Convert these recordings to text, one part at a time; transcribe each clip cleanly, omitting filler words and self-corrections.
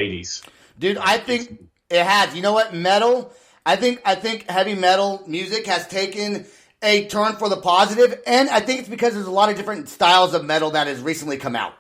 '80s. Dude, I think it has. You know what? Metal. I think heavy metal music has taken a turn for the positive, and I think it's because there's a lot of different styles of metal that has recently come out.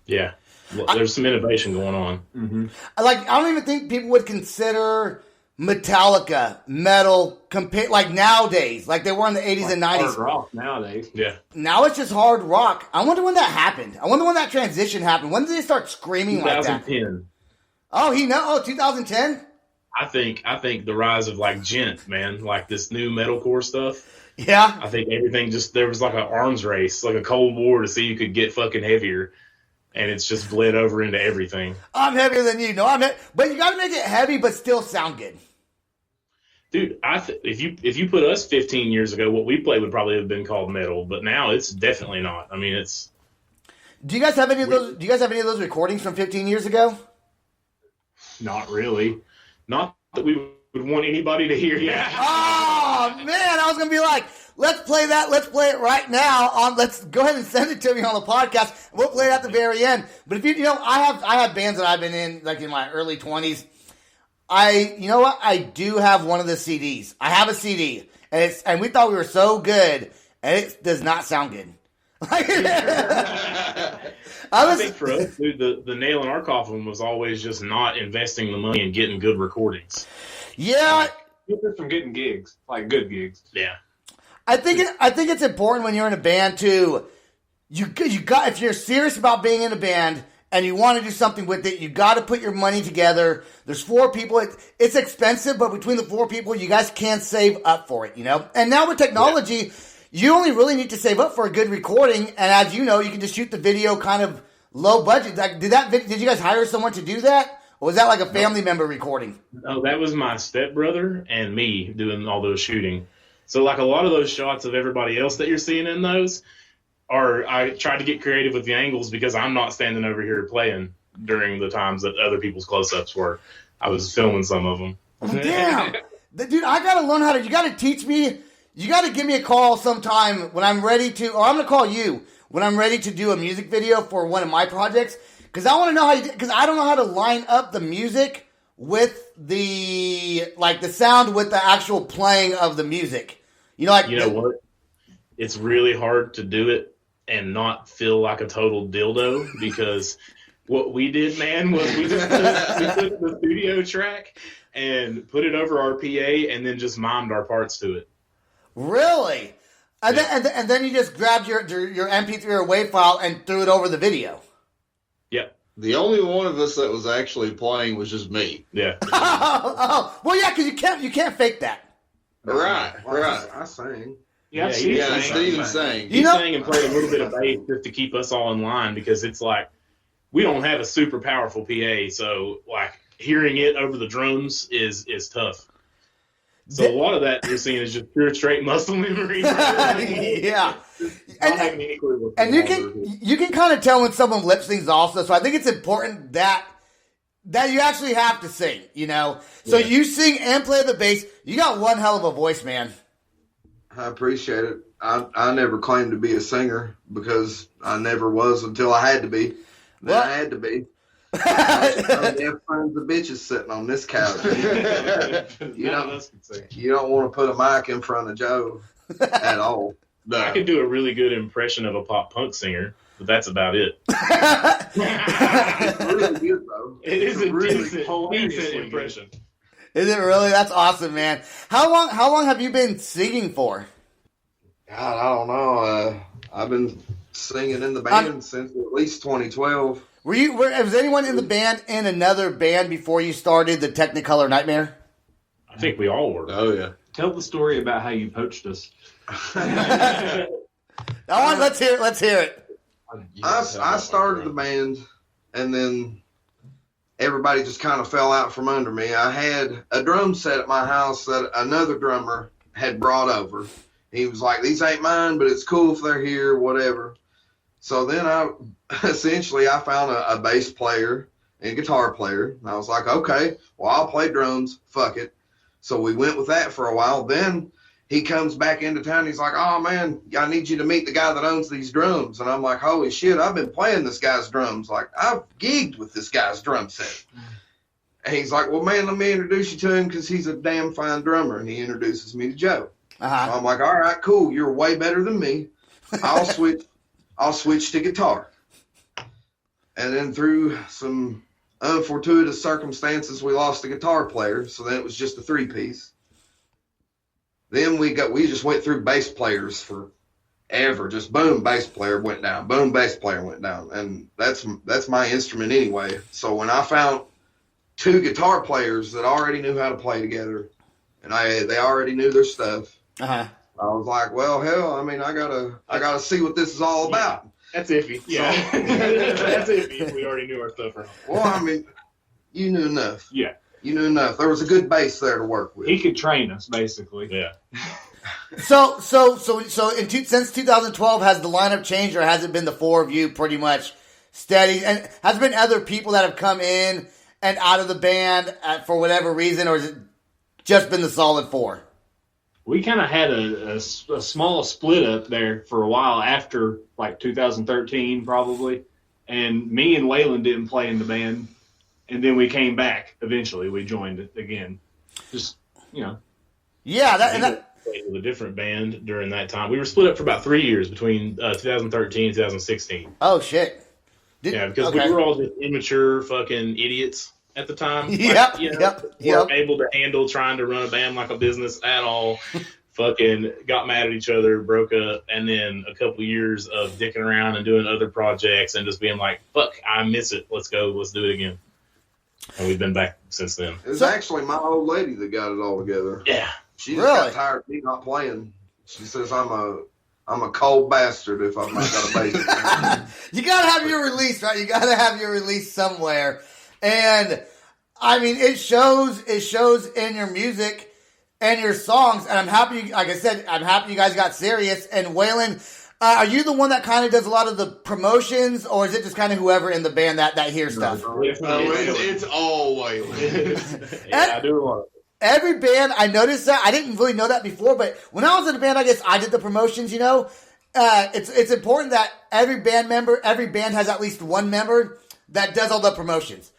Yeah, well, there's some innovation going on. Mm-hmm. Like, I don't even think people would consider Metallica metal like nowadays, like they were in the 80s and 90s. Hard rock nowadays. Yeah. Now it's just hard rock. I wonder when that happened. I wonder when that transition happened. When did they start screaming like that? 2010. Oh, 2010? I think the rise of like gent, man, like this new metalcore stuff. Yeah. I think everything there was like an arms race, like a Cold War to see who could get fucking heavier. And it's just bled over into everything. I'm heavier than you. No, but you got to make it heavy, but still sound good. Dude, if you put us 15 years ago, what we played would probably have been called metal, but now it's definitely not. I mean, it's. Do you guys have any of those? Do you guys have any of those recordings from 15 years ago? Not really. Not that we would want anybody to hear. Yeah. Oh man, I was gonna be like, let's play that. Let's play it right now. Let's go ahead and send it to me on the podcast. We'll play it at the very end. But if you know, I have bands that I've been in like in my early 20s. You know what? I do have one of the CDs. I have a CD, and we thought we were so good, and it does not sound good. I think for us, dude, the nail in our coffin was always just not investing the money in getting good recordings. Yeah, from getting gigs, like good gigs. Yeah, I think it's important when you're in a band to you got if you're serious about being in a band and you want to do something with it, you got to put your money together. There's 4 people. It's expensive, but between the 4 people, you guys can save up for it, you know? And now with technology, you only really need to save up for a good recording. And as you know, you can just shoot the video kind of low budget. Like, did you guys hire someone to do that? Or was that like a family member recording? No, that was my stepbrother and me doing all those shooting. So like a lot of those shots of everybody else that you're seeing in those, I tried to get creative with the angles because I'm not standing over here playing during the times that other people's close-ups were. I was filming some of them. Oh, damn. Dude, I got to learn how to, you got to teach me, you got to give me a call sometime when I'm ready to, or I'm going to call you when I'm ready to do a music video for one of my projects. Because I want to know how you, because I don't know how to line up the music with the sound with the actual playing of the music. You know, like. You know what? It's really hard to do it and not feel like a total dildo because what we did, man, was we took the studio track and put it over our PA and then just mimed our parts to it. Really? And then you just grabbed your MP3 or WAV file and threw it over the video. Yep. The only one of us that was actually playing was just me. Yeah. Well, yeah, because you can't fake that. Right. I sang. Yeah, Steven sang. He sang and played a little bit of bass just to keep us all in line because it's like we don't have a super powerful PA, so like hearing it over the drums is tough. So a lot of that you're seeing is just pure straight muscle memory. Yeah, and you can kind of tell when someone lip syncs also. So I think it's important that you actually have to sing. You know, so you sing and play the bass. You got one hell of a voice, man. I appreciate it. I never claimed to be a singer because I never was until I had to be. Then I had to be. I'm deaf friends of bitches sitting on this couch. You don't want to put a mic in front of Joe at all. No. I could do a really good impression of a pop punk singer, but that's about it. It's really good, though. It is a really decent impression. Is it really? That's awesome, man. How long have you been singing for? God, I don't know. I've been singing in the band since at least 2012. Was anyone in the band in another band before you started the Technicolor Nightmare? I think we all were. Oh, yeah. Tell the story about how you poached us. Let's hear it. I started the band, and then everybody just kind of fell out from under me. I had a drum set at my house that another drummer had brought over. He was like, "These ain't mine, but it's cool if they're here, whatever." So then I found a bass player and guitar player. And I was like, okay, well, I'll play drums. Fuck it. So we went with that for a while. Then he comes back into town. He's like, oh, man, I need you to meet the guy that owns these drums. And I'm like, holy shit, I've been playing this guy's drums. Like, I've gigged with this guy's drum set. And he's like, well, man, let me introduce you to him because he's a damn fine drummer. And he introduces me to Joe. Uh-huh. So I'm like, all right, cool. You're way better than me. I'll switch to guitar. And then through some unfortuitous circumstances, we lost a guitar player. So then it was just a 3-piece. Then we just went through bass players forever. Just boom, bass player went down. Boom, bass player went down. And that's my instrument anyway. So when I found 2 guitar players that already knew how to play together, and they already knew their stuff, Uh-huh. I was like, well, hell, I mean, I gotta see what this is all about. That's iffy. Yeah. That's iffy if we already knew our stuff wrong. Well, I mean, you knew enough. Yeah. You knew enough. There was a good bass there to work with. He could train us, basically. Yeah. So since 2012, has the lineup changed, or has it been the 4 of you pretty much steady? And has there been other people that have come in and out of the band for whatever reason, or has it just been the solid 4? We kind of had a small split up there for a while after like 2013 probably. And me and Waylon didn't play in the band. And then we came back. Eventually, we joined it again. Just, Yeah, Played with a different band during that time. We were split up for about 3 years between 2013 and 2016. oh shit. Because okay. we were all just immature fucking idiots at the time. Yep, Weren't able to handle trying to run a band like a business at all. Fucking got mad at each other, broke up, and then a couple years of dicking around and doing other projects and just being like, fuck, I miss it. Let's go. Let's do it again. And we've been back since then. It was actually my old lady that got it all together. Yeah. She just got tired of me not playing. She says I'm a cold bastard if I'm not got a bass. You gotta have your release, right? You gotta have your release somewhere. And I mean, it shows in your music and your songs. And I'm happy, like I said, I'm happy you guys got serious. And Waylon, are you the one that kind of does a lot of the promotions, or is it just kind of whoever in the band that hears stuff? It's all Waylon. Yeah, I do a lot. Every band, I noticed that. I didn't really know that before, but when I was in a band, I guess I did the promotions, It's important that every band has at least one member that does all the promotions.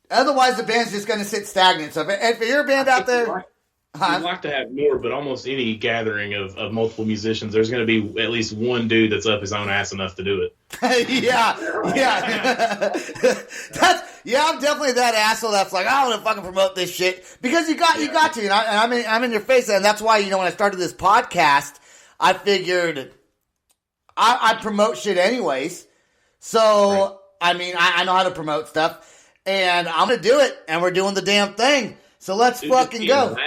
Otherwise, the band's just going to sit stagnant. So if you're a band out there... I'd like to have more, but almost any gathering of multiple musicians, there's going to be at least one dude that's up his own ass enough to do it. yeah. I'm definitely that asshole that's like, I want to fucking promote this shit because you got to, and I'm in your face, and that's why when I started this podcast, I figured I promote shit anyways. So right. I mean, I know how to promote stuff, and I'm gonna do it, and we're doing the damn thing. So let's fucking go.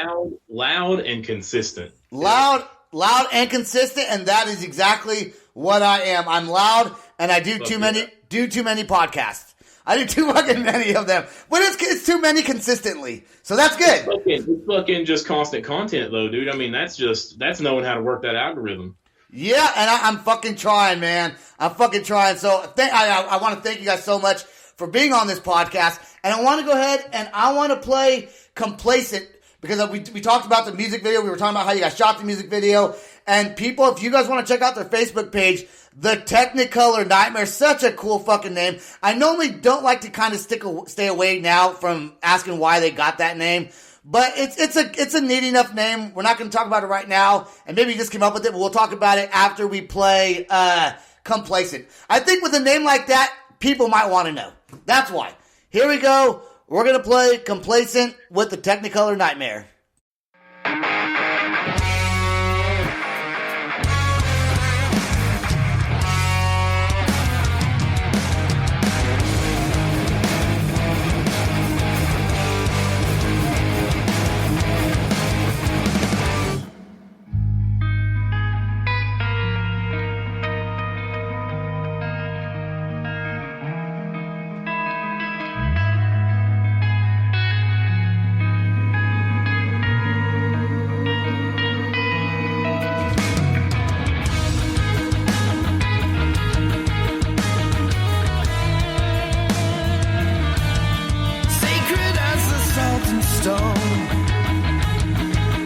Loud and consistent. Loud and consistent, and that is exactly what I am. I'm loud, and I do too many podcasts. I do too fucking many of them, but it's too many consistently. So that's good. It's fucking just constant content, though, dude. I mean, that's knowing how to work that algorithm. Yeah, and I'm fucking trying, man. I'm fucking trying. So I want to thank you guys so much for being on this podcast, and I want to go ahead and I want to play Complacent, because we talked about the music video. We were talking about how you guys shot the music video. And people, if you guys want to check out their Facebook page, the Technicolor Nightmare, such a cool fucking name. I normally don't like to kind of stay away now from asking why they got that name, but it's a neat enough name. We're not going to talk about it right now, and maybe you just came up with it, but we'll talk about it after we play Complacent. I think with a name like that, people might want to know. That's why. Here we go. We're going to play Complacent with the Technicolor Nightmare. Sacred as the salt and stone,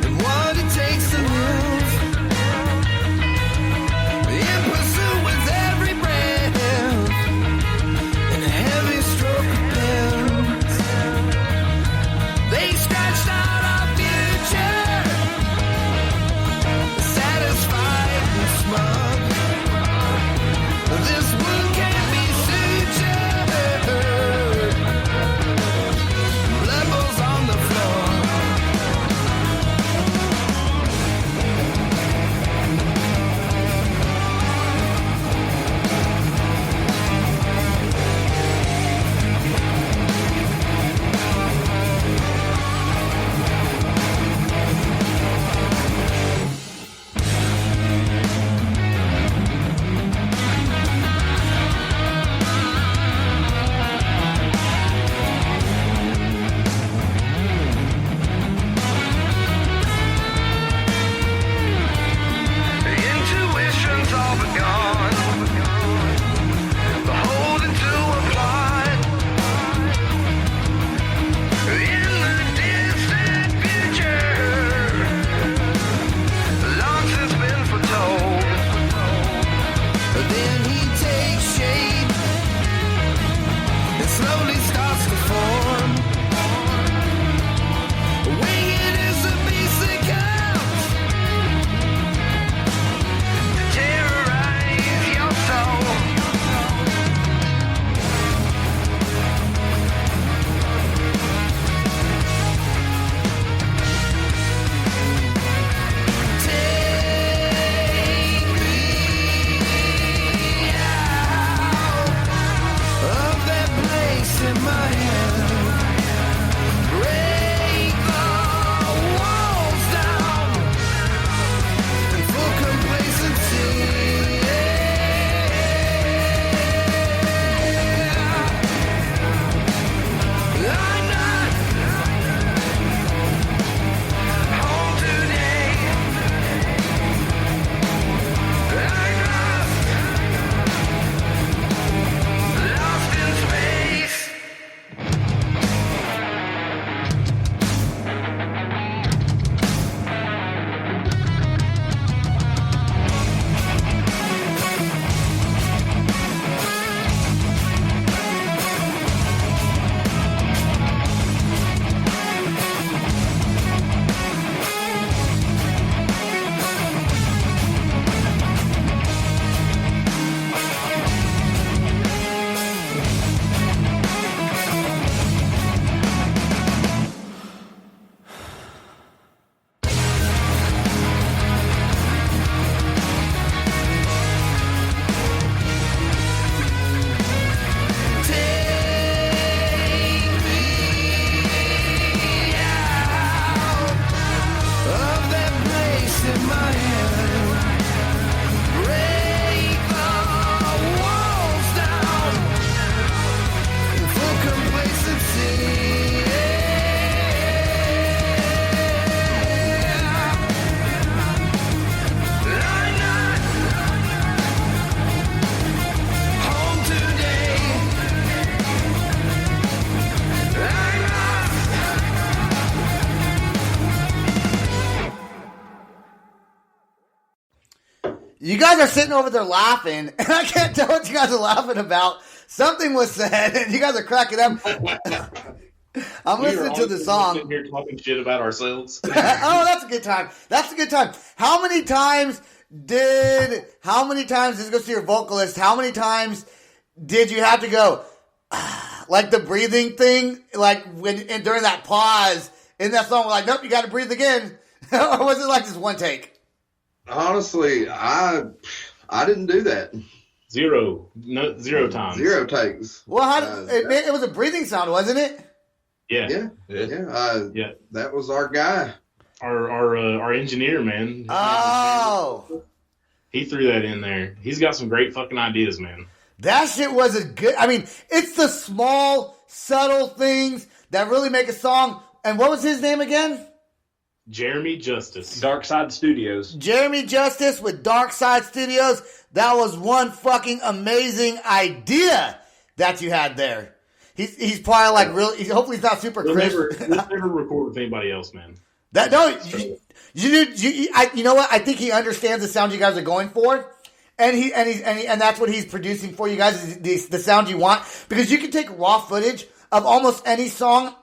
and what it takes to live. You guys are sitting over there laughing, and I can't tell what you guys are laughing about. Something was said, and you guys are cracking up. I'm listening to the song. Sitting here talking shit about ourselves. Oh, that's a good time. That's a good time. How many times, this goes to your vocalist, how many times did you have to go, like the breathing thing, like during that pause in that song, like, nope, you got to breathe again? Or was it like just one take? Honestly, I didn't do that. Zero times. 0 takes. Well, it was a breathing sound, wasn't it? Yeah. Yeah. That was our guy. Our engineer, man. Oh. He threw that in there. He's got some great fucking ideas, man. That shit was it's the small, subtle things that really make a song. And what was his name again? Jeremy Justice. Dark Side Studios. Jeremy Justice with Dark Side Studios. That was one fucking amazing idea that you had there. He's probably like really. Hopefully, he's not super crisp. Let's never record with anybody else, man. You know what? I think he understands the sound you guys are going for, and that's what he's producing for you guys. Is the sound you want, because you can take raw footage of almost any song